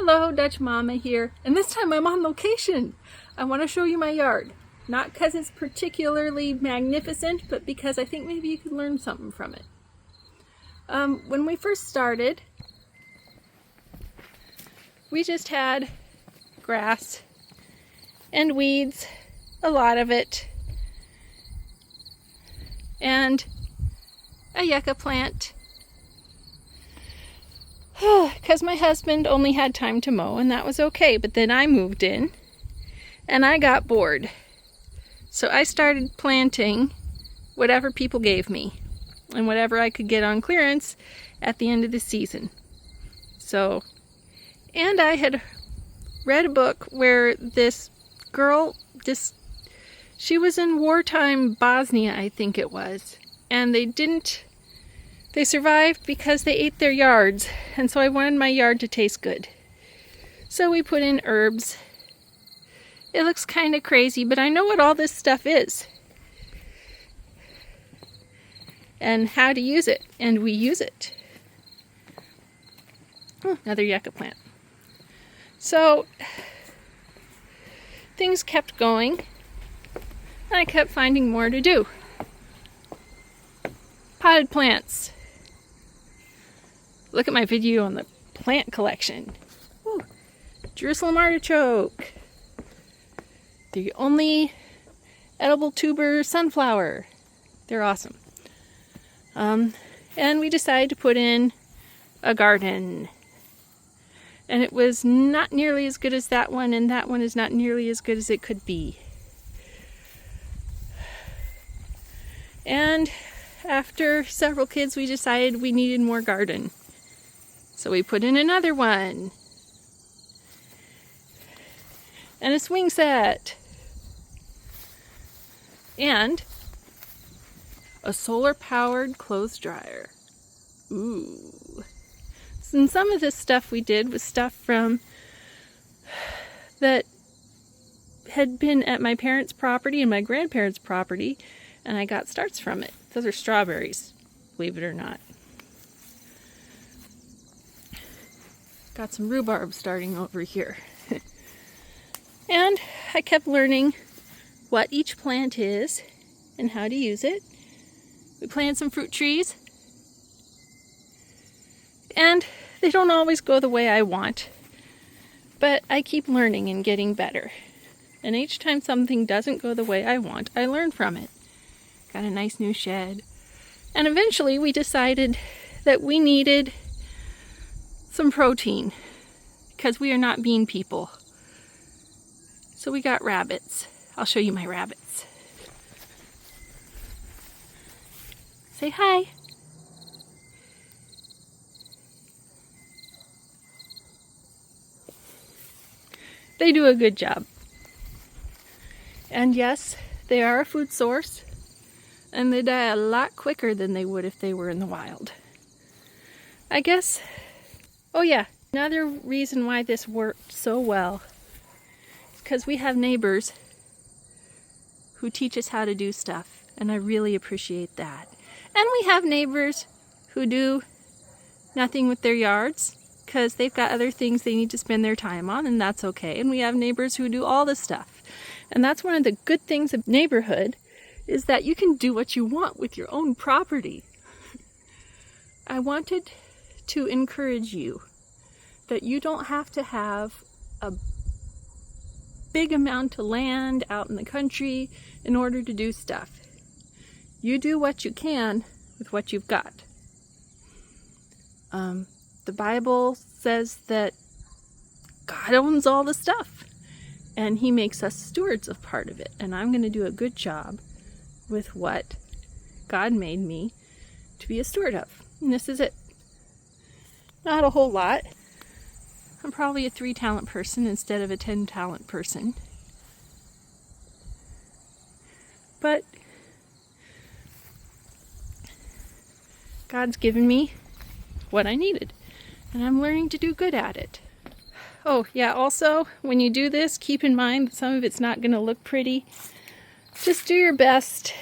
Hello, Dutch Mama here, and this time I'm on location. I want to show you my yard. Not because it's particularly magnificent, but because I think maybe you could learn something from it. When we first started, we just had grass and weeds, a lot of it, and a yucca plant. Because my husband only had time to mow, and that was okay. But then I moved in, and I got bored. So I started planting whatever people gave me, and whatever I could get on clearance at the end of the season. And I had read a book where this girl, she was in wartime Bosnia, I think it was, and they survived because they ate their yards, and so I wanted my yard to taste good. So we put in herbs. It looks kind of crazy, but I know what all this stuff is and how to use it, and we use it. Another yucca plant. So things kept going, and I kept finding more to do. Potted plants. Look at my video on the plant collection. Ooh, Jerusalem artichoke. The only edible tuber sunflower. They're awesome. And we decided to put in a garden. And it was not nearly as good as that one, and that one is not nearly as good as it could be. And after several kids, we decided we needed more garden. So we put in another one. And a swing set. And a solar-powered clothes dryer. Ooh. And some of this stuff we did was stuff from that had been at my parents' property and my grandparents' property, and I got starts from it. Those are strawberries, believe it or not. Got some rhubarb starting over here. And I kept learning what each plant is and how to use it. We planted some fruit trees. And they don't always go the way I want. But I keep learning and getting better. And each time something doesn't go the way I want, I learn from it. Got a nice new shed. And eventually we decided that we needed some protein because we are not bean people. So we got rabbits. I'll show you my rabbits. Say hi. They do a good job. And yes, they are a food source. And they die a lot quicker than they would if they were in the wild. I guess, oh yeah, another reason why this worked so well is because we have neighbors who teach us how to do stuff, and I really appreciate that. And we have neighbors who do nothing with their yards because they've got other things they need to spend their time on, and that's okay. And we have neighbors who do all this stuff. And that's one of the good things of neighborhood, is that you can do what you want with your own property. I wanted to encourage you that you don't have to have a big amount of land out in the country in order to do stuff. You do what you can with what you've got. The Bible says that God owns all the stuff, and He makes us stewards of part of it. And I'm going to do a good job with what God made me to be a steward of. And this is it. Not a whole lot. I'm probably a 3-talent person instead of a 10-talent person. But God's given me what I needed, and I'm learning to do good at it. Oh yeah, also, when you do this, keep in mind that some of it's not going to look pretty. Just do your best.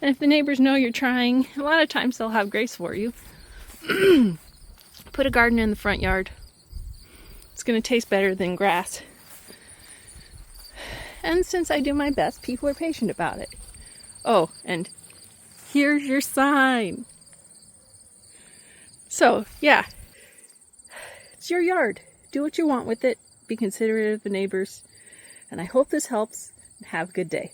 And if the neighbors know you're trying, a lot of times they'll have grace for you. Put a garden in the front yard. It's going to taste better than grass. And since I do my best, people are patient about it. Oh, and here's your sign. So, yeah. It's your yard. Do what you want with it. Be considerate of the neighbors. And I hope this helps. Have a good day.